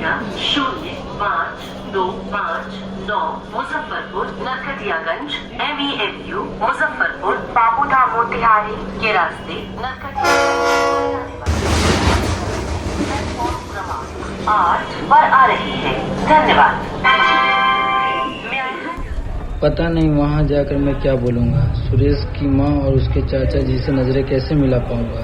संख्या 05259 मुजफ्फरपुर नरकटियागंज MEMU मुजफ्फरपुर बाबूधाम मोतिहारी के रास्ते प्लेटफॉर्म 8 पर आ रही है। धन्यवाद। पता नहीं वहाँ जाकर मैं क्या बोलूँगा। सुरेश की माँ और उसके चाचा जी से नजरें कैसे मिला पाऊँगा।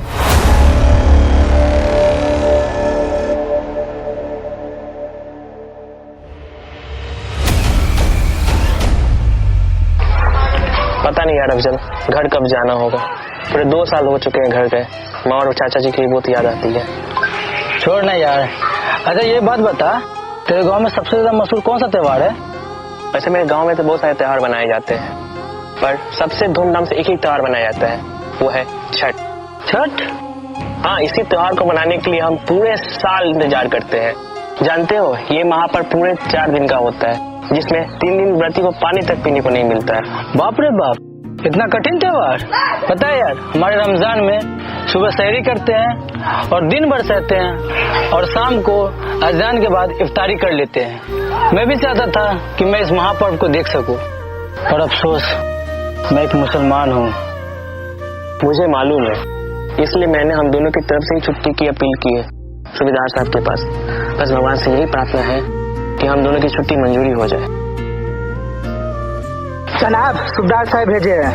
पता नहीं यार अफजल, घर कब जाना होगा। पूरे 2 साल हो चुके हैं घर गए। माँ और चाचा जी की बहुत याद आती है। छोड़ ना यार। अच्छा ये बात बता, तेरे गांव में सबसे ज्यादा मशहूर कौन सा त्योहार है? वैसे मेरे गांव में तो बहुत सारे त्योहार मनाए जाते हैं, पर सबसे धूमधाम से एक ही त्योहार मनाया जाता है, वो है छठ। छठ? हाँ, इसी त्योहार को मनाने के लिए हम पूरे साल इंतजार करते हैं। जानते हो, ये महापर्व पूरे 4 दिन का होता है, जिसमें 3 दिन व्रती को पानी तक पीने को नहीं मिलता है। बाप रे बाप, इतना कठिन त्योहार। पता है यार, हमारे रमजान में सुबह सहरी करते हैं और दिन भर सहते हैं और शाम को अजान के बाद इफ्तारी कर लेते हैं। मैं भी चाहता था कि मैं इस महापर्व को देख सकूं, पर अफसोस मैं एक मुसलमान हूँ। मुझे मालूम है, इसलिए मैंने हम दोनों की तरफ से ही छुट्टी की अपील की है सूबेदार साहब के पास। बस भगवान से यही प्रार्थना है कि हम दोनों की छुट्टी मंजूरी हो जाए। जनाब, सूबेदार साहब भेजे हैं।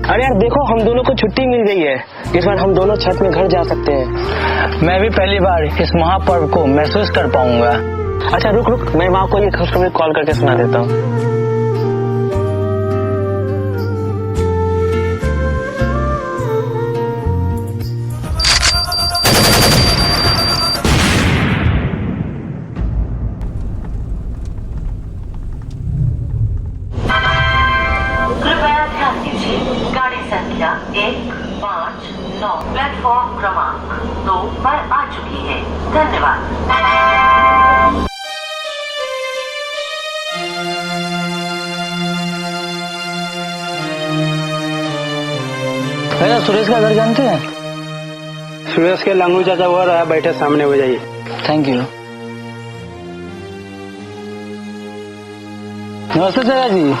अरे यार देखो, हम दोनों को छुट्टी मिल गई है। इस बार हम दोनों छठ में घर जा सकते हैं। मैं भी पहली बार इस महापर्व को महसूस कर पाऊंगा। अच्छा रुक, मैं माँ को ये खुशखबरी कॉल करके सुना देता हूँ। गाड़ी संख्या 159 प्लेटफॉर्म क्रमांक 2 पर आ चुकी है। धन्यवाद। भैया सुरेश का घर जानते हैं? सुरेश के लंगू चाचा वो रहा बैठे सामने, हो जाइए। Thank you. नमस्ते चाचा जी।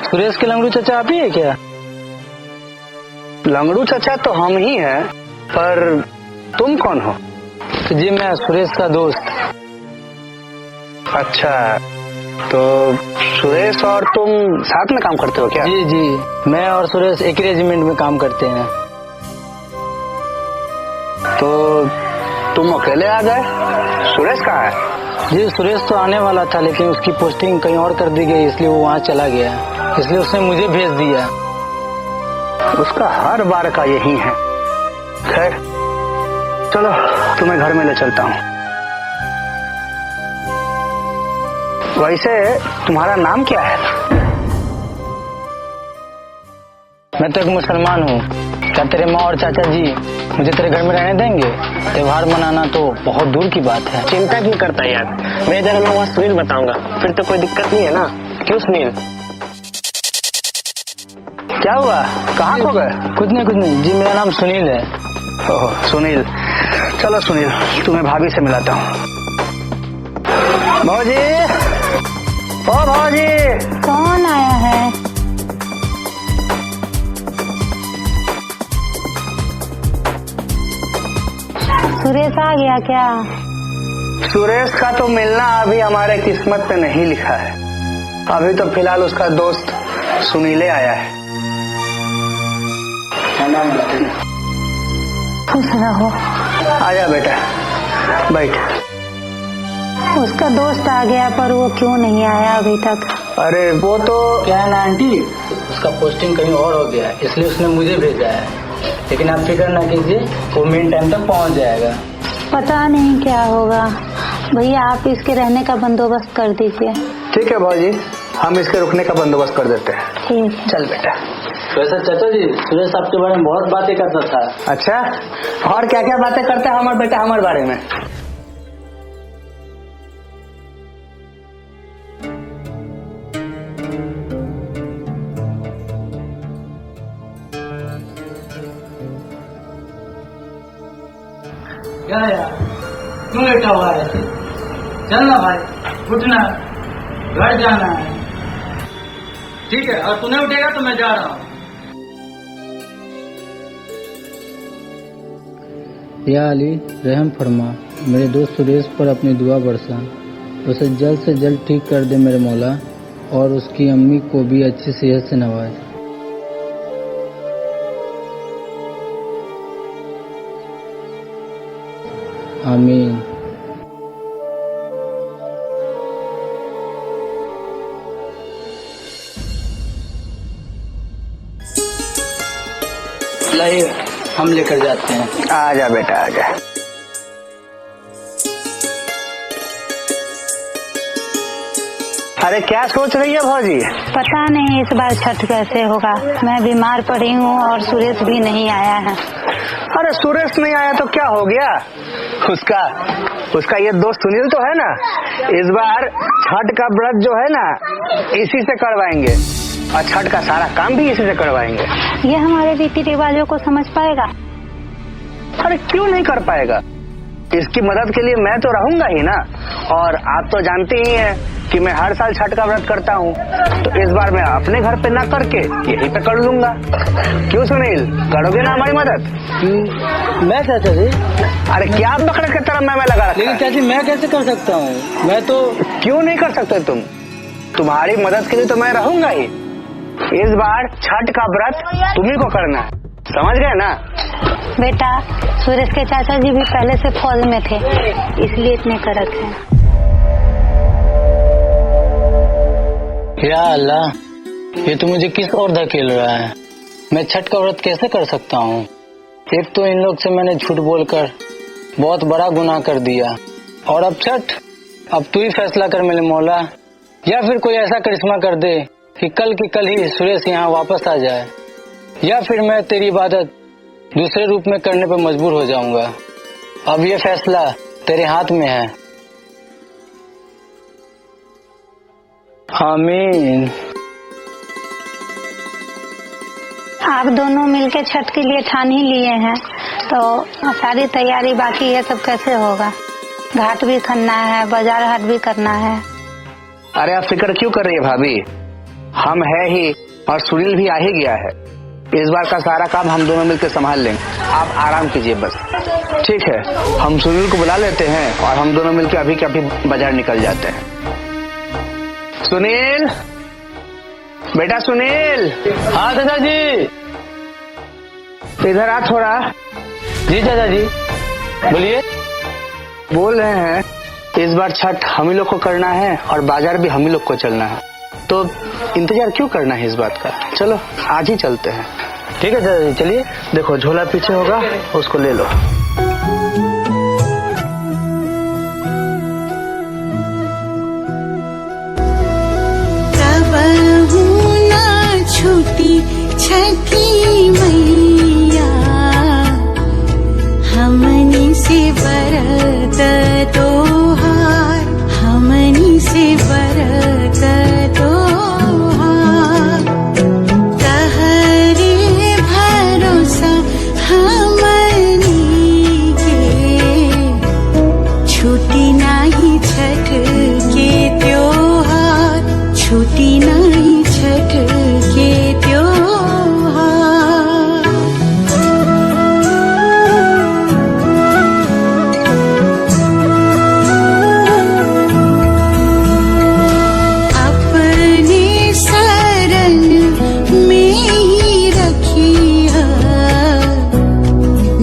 सुरेश के लंगड़ू चाचा आप ही है क्या? लंगड़ू चाचा तो हम ही हैं, पर तुम कौन हो? जी मैं सुरेश का दोस्त। अच्छा, तो सुरेश और तुम साथ में काम करते हो क्या? जी जी, मैं और सुरेश एक ही रेजिमेंट में काम करते हैं। तो तुम अकेले आ गए? सुरेश कहाँ है? जी सुरेश तो आने वाला था, लेकिन उसकी पोस्टिंग कहीं और कर दी गई, इसलिए वो वहाँ चला गया, इसलिए उसने मुझे भेज दिया। उसका हर बार का यही है। खैर चलो, तुम्हें घर में ले चलता हूँ। वैसे तुम्हारा नाम क्या है? मैं तो एक मुसलमान हूँ। क्या तेरे माँ और चाचा जी मुझे तेरे घर में रहने देंगे? त्योहार मनाना तो बहुत दूर की बात है। चिंता क्यों करता है यार, मैं इधर मैं वहाँ सुनील बताऊंगा, फिर तो कोई दिक्कत नहीं है ना। क्यों सुनील? क्या हुआ, कहाँ खो गए? कुछ नहीं जी, मेरा नाम सुनील है। ओह सुनील, चलो सुनील तुम्हें भाभी से मिलाता हूँ। भौजी, ओ भौजी। कौन आया है? सुरेश आ गया क्या? सुरेश का तो मिलना अभी हमारे किस्मत में नहीं लिखा है। अभी तो फिलहाल उसका दोस्त सुनीले आया है। खुश रहो। आजा बेटा, बैठ। उसका दोस्त आ गया, पर वो क्यों नहीं आया अभी तक? अरे वो तो क्या है ना आंटी, उसका पोस्टिंग कहीं और हो गया, इसलिए उसने मुझे भेजा है। लेकिन आप फिक्र ना कीजिए, वो मेन टाइम तक पहुंच जाएगा। पता नहीं क्या होगा। भैया आप इसके रहने का बंदोबस्त कर दीजिए। ठीक है भौजी, हम इसके रुकने का बंदोबस्त कर देते हैं। ठीक। चल बेटा। वैसे चाचा जी, सुरेश आपके बारे में बहुत बातें करता था। अच्छा, और क्या क्या बातें करता है हमारे बेटा हमारे बारे में? क्या यार, क्यों लेटा हुआ है ऐसे? चल ना भाई, उठना, घर जाना है। ठीक है, और तू नहीं उठेगा तो मैं जा रहा हूँ। या अली, रहम फरमा, मेरे दोस्त सुरेश पर अपनी दुआ बरसा, उसे जल्द से जल्द ठीक कर दे मेरे मौला, और उसकी अम्मी को भी अच्छी सेहत से नवाज। आमीन। लाइए, हम लेकर जाते हैं। आजा बेटा आजा। अरे क्या सोच रही है भौजी? पता नहीं इस बार छठ कैसे होगा। मैं बीमार पड़ी हूँ और सुरेश भी नहीं आया है। अरे सुरेश नहीं आया तो क्या हो गया? उसका ये दोस्त सुनील तो है ना, इस बार छठ का व्रत जो है ना इसी से करवाएंगे, और छठ का सारा काम भी इसी से करवाएंगे। ये हमारे रीति रिवाजों को समझ पाएगा? अरे क्यों नहीं कर पाएगा? इसकी मदद के लिए मैं तो रहूंगा ही ना। और आप तो जानते ही हैं कि मैं हर साल छठ का व्रत करता हूँ, तो इस बार मैं अपने घर पे ना करके यहीं पे कर लूंगा। क्यों सुनील, करोगे ना हमारी मदद? मैं चाचा जी? अरे क्या बकरे की तरह मैं लगा रखा? लेकिन चाची मैं कैसे कर सकता हूँ? मैं तो क्यों नहीं कर सकते तुम? तुम्हारी मदद के लिए तो मैं रहूंगा ही। इस बार छठ का व्रत तुम्ही को करना है, समझ गए ना? बेटा, सुरेश के चाचा जी भी पहले से फौज में थे, इसलिए इतने कड़क हैं। या अल्लाह, ये तो मुझे किस ओर धकेल रहा है? मैं छठ का व्रत कैसे कर सकता हूँ? एक तो इन लोग से मैंने झूठ बोलकर बहुत बड़ा गुनाह कर दिया, और अब छठ। अब तू ही फैसला कर मेरे मौला, या फिर कोई ऐसा करिश्मा कर दे कि कल की कल ही सुरेश यहाँ वापस आ जाए, या फिर मैं तेरी इबादत दूसरे रूप में करने पर मजबूर हो जाऊंगा। अब ये फैसला तेरे हाथ में है। आमीन। आप दोनों मिलके छठ के लिए ठान ही लिए हैं, तो सारी तैयारी बाकी है, सब कैसे होगा? घाट भी खनना है, बाजार हाट भी करना है। अरे आप फिक्र क्यों कर रही है भाभी? हम है ही, और सुनील भी आ ही गया है। इस बार का सारा काम हम दोनों मिलकर संभाल लेंगे, आप आराम कीजिए बस। ठीक है, हम सुनील को बुला लेते हैं और हम दोनों मिलकर अभी के अभी बाजार निकल जाते हैं। सुनील, बेटा सुनील। हाँ चाचा जी। इधर आ थोड़ा। जी चाचा जी, बोलिए। बोल रहे हैं इस बार छठ हम ही लोग को करना है और बाजार भी हम ही लोग को चलना है, तो इंतजार क्यों करना है इस बात का? चलो आज ही चलते हैं। ठीक है चाचा जी, चलिए। देखो झोला पीछे होगा, उसको ले लो। छूटी छठी मैया, हमनी से बरत तोहार, हमनी से बरत तोहार। तहरे भरोसा हमनी के, छूटी नाही छठ के त्योहार, छूटी नाही छठ के त्योहार। अपने शरण में ही रखिया,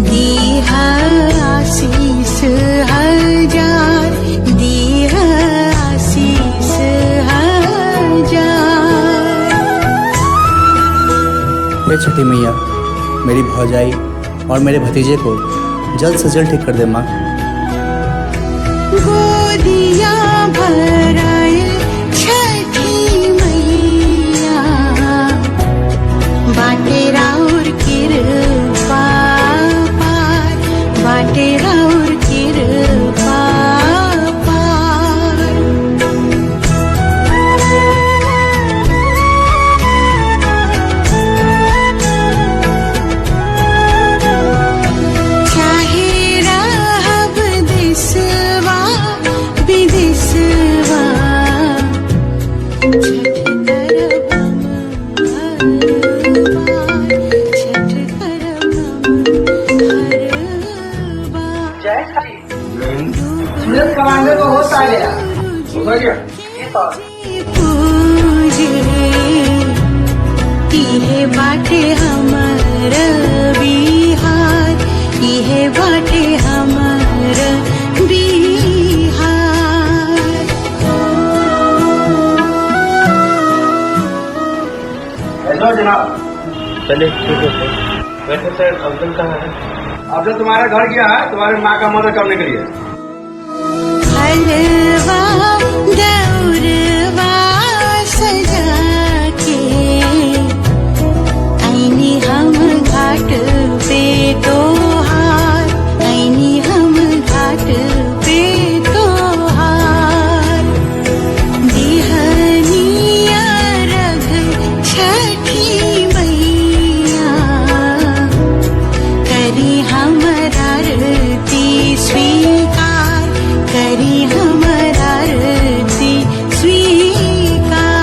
दीहा आशीष हजार, दीहा आशीष हजार। हे छठी मैया, मेरी भौजाई और मेरे भतीजे को जल्द से जल्द ठीक कर दे माँ। गोदिया भराए छठी मैया, बाटे राउर कृपा पार, बाटे राउर कृपा पार। चाहे राह छठ करम हर बार सूरज कमाने को होता है यार पूजे इहे बाटे हमर बिहार, इहे बाटे हमर बिहार। हेलो जनाब। चलिए ठीक है सर। वैसे सर अब्दुल कहाँ है? अब्दुल तुम्हारा घर गया है तुम्हारे माँ का मदद करने के लिए। हलवा दौरवा सजा के आईनी हम घाट पे तोहार, आईनी हम घाट पे तोहार। बिहनिया रघ छठी मैया करी हमरा आरती स्वीकार, करी हमरा आरती स्वीकार।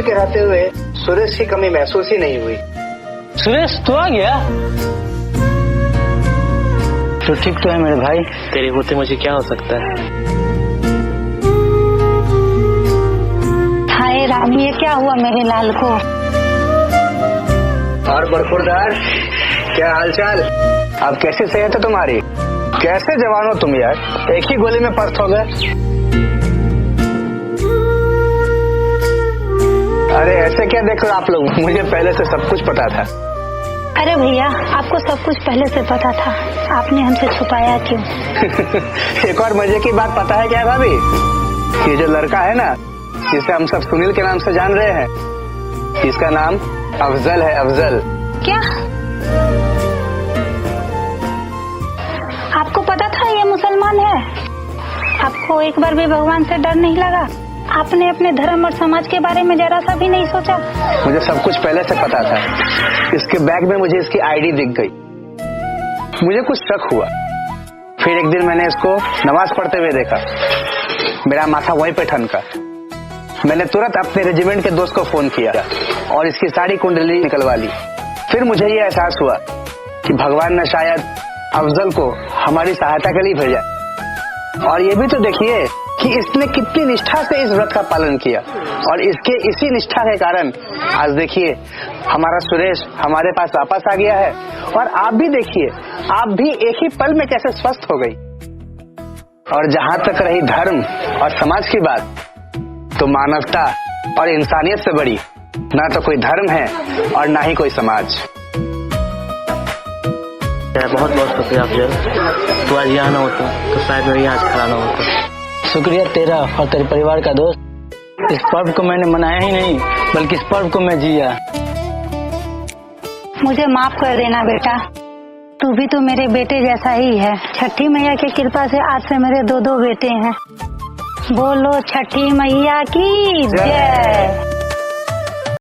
के रहते हुए सुरेश की कमी महसूस ही नहीं हुई। सुरेश तू आ गया? तो ठीक तो है मेरे भाई। तेरे होते मुझे क्या हो सकता है? हाय राम, ये क्या हुआ मेरे लाल को? और बरखुरदार, क्या हालचाल? अब कैसी सेहत है तुम्हारी? कैसे जवान हो तुम यार, एक ही गोली में पस्त हो गए। अरे ऐसे क्या देख रहे हो आप लोग, मुझे पहले से सब कुछ पता था। अरे भैया, आपको सब कुछ पहले से पता था, आपने हमसे छुपाया क्यों? एक और मजे की बात पता है क्या भाभी? ये जो लड़का है ना, जिसे हम सब सुनील के नाम से जान रहे हैं, इसका नाम अफजल है। अफजल। क्या आपको पता था ये मुसलमान है? आपको एक बार भी भगवान से डर नहीं लगा? आपने अपने धर्म और समाज के बारे में जरा सा भी नहीं सोचा? मुझे सब कुछ पहले से पता था। इसके बैग में मुझे इसकी आईडी दिख गई, मुझे कुछ शक हुआ। फिर एक दिन मैंने इसको नमाज पढ़ते हुए देखा, मेरा माथा वहीं पे ठनका। मैंने तुरंत अपने रेजिमेंट के दोस्त को फोन किया और इसकी सारी कुंडली निकलवा ली। फिर मुझे ये एहसास हुआ कि भगवान ने शायद अफजल को हमारी सहायता के लिए भेजा। और ये भी तो देखिए कि इसने कितनी निष्ठा से इस व्रत का पालन किया, और इसके इसी निष्ठा के कारण आज देखिए हमारा सुरेश हमारे पास वापस आ गया है। और आप भी देखिए, आप भी एक ही पल में कैसे स्वस्थ हो गई। और जहाँ तक रही धर्म और समाज की बात, तो मानवता और इंसानियत से बड़ी ना तो कोई धर्म है और ना ही कोई समाज। बहुत बहुत शुक्रिया अफजल, तू आज यहाँ ना होता तो शायद मैं यहाँ खड़ा ना होता। शुक्रिया तेरा और तेरे परिवार का दोस्त। इस पर्व को मैंने मनाया ही नहीं, बल्कि इस पर्व को मैं जिया। मुझे माफ कर देना बेटा, तू भी तो मेरे बेटे जैसा ही है। छठी मैया की कृपा से आज से मेरे 2 बेटे हैं। बोलो छठी मैया की जय।